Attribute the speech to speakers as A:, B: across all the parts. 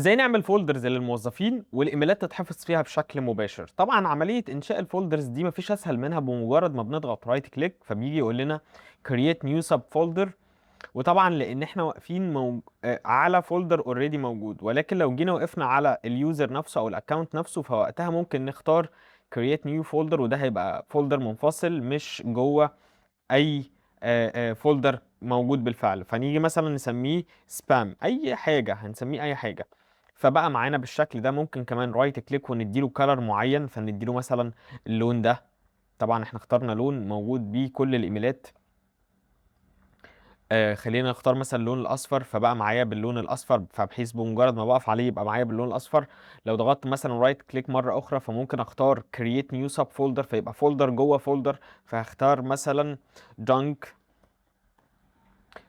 A: ازاي نعمل فولدرز للموظفين والايميلات تتحفظ فيها بشكل مباشر؟ طبعا عمليه انشاء الفولدرز دي مفيش اسهل منها. بمجرد ما بنضغط رايت كليك فبيجي يقول لنا create new subfolder. وطبعا لان احنا واقفين على فولدر اوريدي موجود، ولكن لو جينا وقفنا على اليوزر نفسه او الاكونت نفسه فوقتها ممكن نختار create new folder، وده هيبقى فولدر منفصل مش جوه اي فولدر موجود بالفعل. فنيجي مثلا نسميه سبام، اي حاجه هنسميه اي حاجه. فبقى معانا بالشكل ده. ممكن كمان رايت كليك ونديله كلر معين، فنديله مثلا اللون ده. طبعا احنا اخترنا لون موجود بيه كل الايميلات. خلينا نختار مثلا اللون الاصفر، فبقى معايا باللون الاصفر، فبحيث بمجرد ما بقف عليه يبقى معايا باللون الاصفر. لو ضغطت مثلا رايت كليك مره اخرى فممكن اختار create new sub folder، فيبقى فولدر جوه فولدر. فهختار مثلا junk،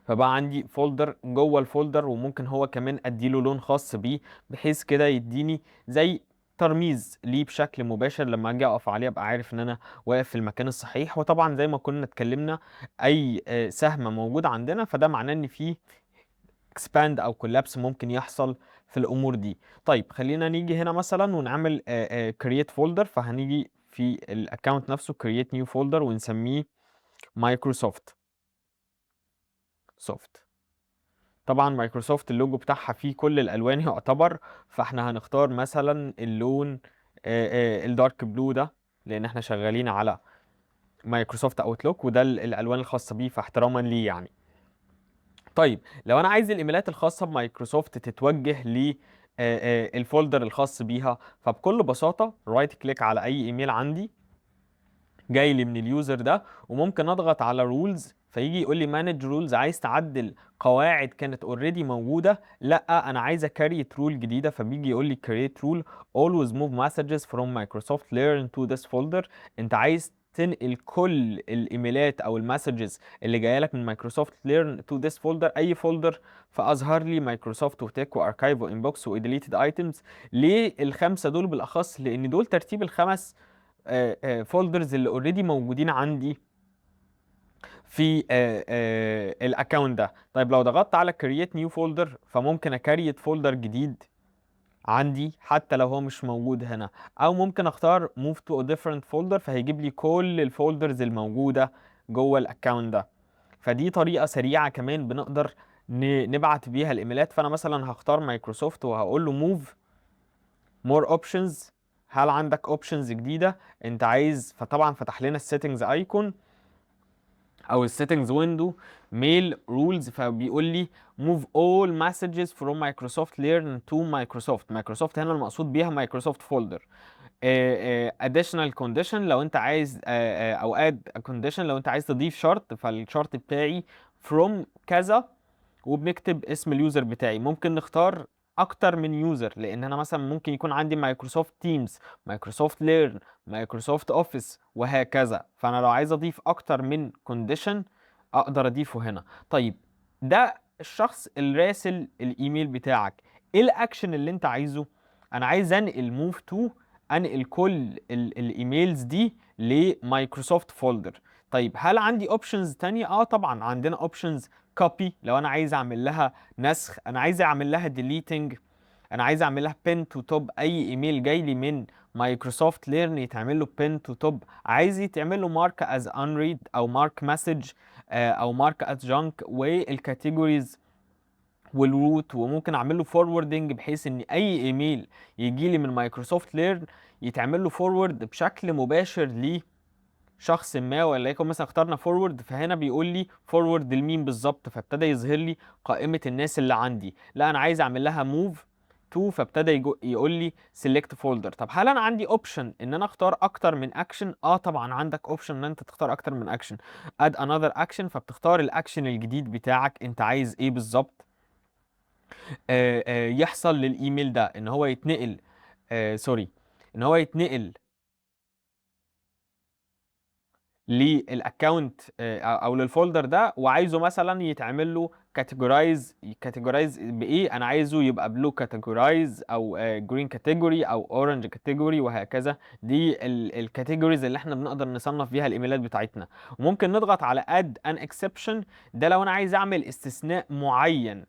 A: فبقى عندي فولدر جوه الفولدر. وممكن هو كمان اديله لون خاص بيه، بحيث كده يديني زي ترميز ليه بشكل مباشر. لما اجي اقف عليه ابقى عارف ان انا واقف في المكان الصحيح. وطبعا زي ما كنا اتكلمنا، اي سهم موجود عندنا فده معناه ان في expand او collapse ممكن يحصل في الامور دي. طيب خلينا نيجي هنا مثلا ونعمل create folder. فهنيجي في الاكونت نفسه create new folder ونسميه مايكروسوفت سوفت. طبعا مايكروسوفت اللوجو بتاعها فيه كل الالوان يعتبر. فاحنا هنختار مثلا اللون الدارك بلو ده، لان احنا شغالين على مايكروسوفت اوتلوك وده الالوان الخاصه بيه، فاحتراما ليه يعني. طيب لو انا عايز الايميلات الخاصه بمايكروسوفت تتوجه ل الفولدر الخاص بيها، فبكل بساطه رايت كليك على اي ايميل عندي جاي لي من اليوزر ده، وممكن اضغط على رولز فيجي يقول لي مانج رولز. عايز تعدل قواعد كانت اوريدي موجوده؟ لا، انا عايز اكريت رول جديده. فبيجي يقول لي create rule always move messages from Microsoft Learn to this folder. انت عايز تنقل كل الايميلات او المسجز اللي جايه لك من مايكروسوفت ليرن تو ذس فولدر، اي فولدر. فاظهر لي مايكروسوفت وتك واركايف وانبوكس وديليتد ايتمز. ليه الخمسه دول بالاخص؟ لان دول ترتيب الخمس فولدرز اللي اوريدي موجودين عندي في الاكونت ده. طيب لو ضغطت على create new folder فممكن اكريت فولدر جديد عندي حتى لو هو مش موجود هنا، او ممكن اختار move to a different folder فهيجيب لي كل الفولدرز الموجودة جوه الاكونت ده. فدي طريقة سريعة كمان بنقدر نبعت بيها الايميلات. فانا مثلا هختار مايكروسوفت وهقول له move more options. هل عندك اوبشنز جديده انت عايز؟ فطبعا فتح لنا السيتنجز ايكون او السيتنجز ويندو ميل رولز، فبيقول لي move all messages from Microsoft Learn to Microsoft. مايكروسوفت هنا المقصود بيها مايكروسوفت فولدر. additional condition لو انت عايز او add a condition لو انت عايز تضيف شرط، فالشرط بتاعي from كذا وبنكتب اسم اليوزر بتاعي. ممكن نختار اكتر من يوزر، لان انا مثلا ممكن يكون عندي مايكروسوفت تيمز، مايكروسوفت ليرن، مايكروسوفت اوفيس وهكذا. فانا لو عايز اضيف اكتر من كونديشن اقدر اضيفه هنا. طيب ده الشخص اللي راسل الايميل بتاعك، ايه الاكشن اللي انت عايزه؟ انا عايز انقل موف تو، انقل كل الايميلز دي لمايكروسوفت فولدر. طيب هل عندي اوبشنز تانية؟ اه طبعا عندنا اوبشنز. كوبي لو انا عايز اعمل لها نسخ، انا عايز اعمل لها ديليتنج، انا عايز اعمل لها بين تو توب. اي ايميل جاي لي من مايكروسوفت ليرن يتعمل له بين تو توب، عايز يتعمل له مارك از انريد او مارك مسج او مارك از جانك، والكاتيجوريز والروت. وممكن اعمل له فوروردنج بحيث ان اي ايميل يجي لي من مايكروسوفت ليرن يتعمل له فورورد بشكل مباشر شخص ما. وليكن مثلا اخترنا فورورد، فهنا بيقول لي فورورد لمين بالظبط، فابتدى يظهر لي قائمة الناس اللي عندي. لا انا عايز اعمل لها موف تو، فابتدى يقول لي سيلكت فولدر. طب هل انا عندي اوبشن ان انا اختار اكتر من اكشن؟ اه طبعا عندك اوبشن ان انت تختار اكتر من اكشن. اد انذر اكشن، فبتختار الاكشن الجديد بتاعك انت عايز ايه بالظبط يحصل للايميل ده، ان هو يتنقل سوري، ان هو يتنقل للاكونت او للفولدر ده. وعايزه مثلا يتعمل له كاتيجورايز بايه؟ انا عايزه يبقى بلو كاتيجورايز او جرين كاتيجوري او اورنج كاتيجوري وهكذا. دي الكاتيجوريز اللي احنا بنقدر نصنف بيها الايميلات بتاعتنا. وممكن نضغط على اد ان اكسبشن، ده لو انا عايز اعمل استثناء معين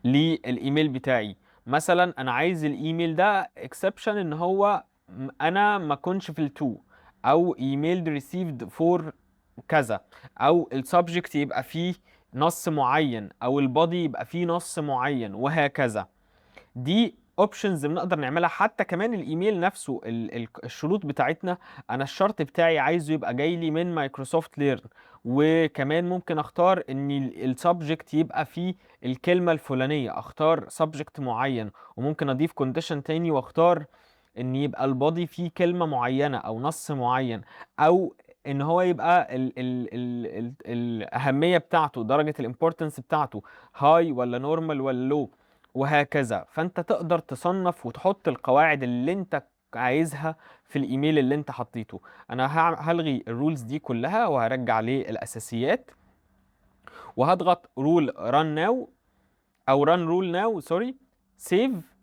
A: للايميل بتاعي. مثلا انا عايز الايميل ده اكسبشن ان هو انا ما كنش في التو، او ايميل ريسيفد فور كذا، او السبجكت يبقى فيه نص معين، او البادي يبقى فيه نص معين، وهكذا. دي اوبشنز بنقدر نعملها. حتى كمان الايميل نفسه الشروط بتاعتنا، انا الشرط بتاعي عايزه يبقى جاي لي من مايكروسوفت ليرن، وكمان ممكن اختار ان السبجكت يبقى فيه الكلمة الفلانية، اختار سبجكت معين. وممكن اضيف كونديشن تاني واختار ان يبقى البادي فيه كلمة معينة او نص معين، او ان هو يبقى ال الاهمية بتاعته، درجة الامبورتنس بتاعته هاي ولا نورمال ولا لو، وهكذا. فانت تقدر تصنف وتحط القواعد اللي انت عايزها في الايميل اللي انت حطيته. انا هلغي الرولز دي كلها وهرجع للاساسيات، وهضغط رول ران ناو، او ران رول ناو سوري، سيف.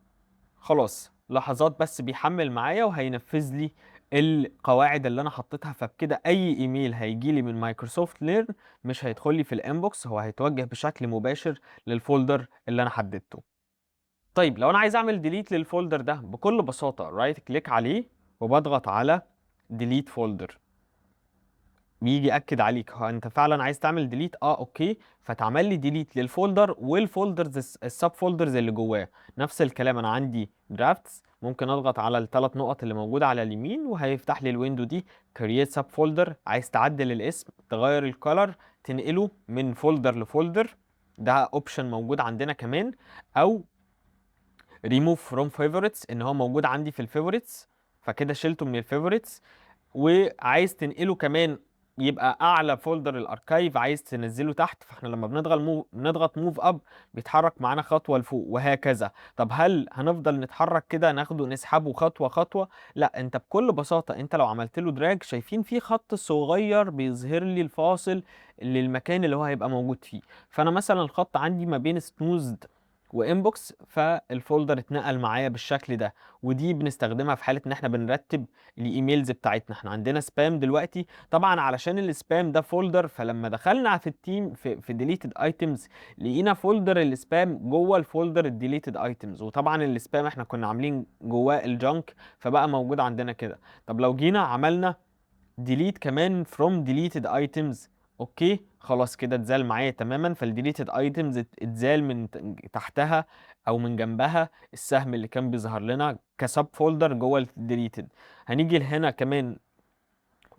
A: خلاص لحظات بس بيحمل معايا وهينفذ لي القواعد اللي انا حطيتها. فبكده اي ايميل هيجي لي من مايكروسوفت ليرن مش هيدخل لي في الانبوكس، هو هيتوجه بشكل مباشر للفولدر اللي انا حددته. طيب لو انا عايز اعمل ديليت للفولدر ده، بكل بساطة رايت كليك عليه وبضغط على ديليت فولدر. بيجي اكد عليك هو انت فعلا عايز تعمل ديليت، اوكي، فتعمل لي ديليت للفولدر والفولدرز السب فولدرز اللي جواه. نفس الكلام، انا عندي درافتس، ممكن اضغط على الثلاث نقط اللي موجودة على اليمين وهيفتح لي الويندو دي. كرييت سب فولدر، عايز تعدل الاسم، تغير الكولر، تنقله من فولدر لفولدر، ده اوبشن موجود عندنا كمان. او ريموف فروم فيفوريتس، ان هو موجود عندي في الفيفوريتس فكده شلته من الفيفوريتس. وعايز تنقله كمان يبقى اعلى فولدر الاركايف، عايز تنزله تحت، فاحنا لما بنضغط موف اب بيتحرك معانا خطوه لفوق وهكذا. طب هل هنفضل نتحرك كده ناخده نسحبه خطوه خطوه؟ لا، انت بكل بساطه انت لو عملت له دراج، شايفين في خط صغير بيظهر لي الفاصل للمكان اللي هو هيبقى موجود فيه. فانا مثلا الخط عندي ما بين سنوزد وانبوكس، فالفولدر اتنقل معايا بالشكل ده. ودي بنستخدمها في حاله ان احنا بنرتب الايميلز بتاعتنا. احنا عندنا سبام دلوقتي طبعا، علشان السبام ده فولدر، فلما دخلنا في التيم في ديليتد ايتمز لقينا فولدر السبام جوه الفولدر الديليتد ايتمز. وطبعا السبام احنا كنا عاملين جواه الجانك، فبقى موجود عندنا كده. طب لو جينا عملنا ديليت كمان فروم ديليتد ايتمز، اوكي خلاص كده اتزال معايا تماما. فالديليتد ايتمز اتزال من تحتها او من جنبها السهم اللي كان بيظهر لنا كسب فولدر جوه الديليتد. هنيجي هنا كمان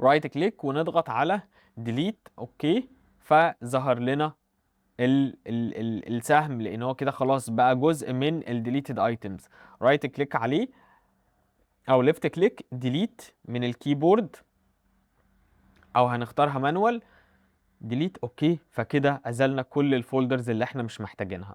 A: رايت كليك ونضغط على ديليت، اوكي، فظهر لنا السهم، لان هو كده خلاص بقى جزء من الديليتد ايتمز. رايت كليك عليه او ليفت كليك ديليت من الكيبورد، او هنختارها مانوال ديليت، اوكي، فكده ازلنا كل الفولدرز اللي احنا مش محتاجينها.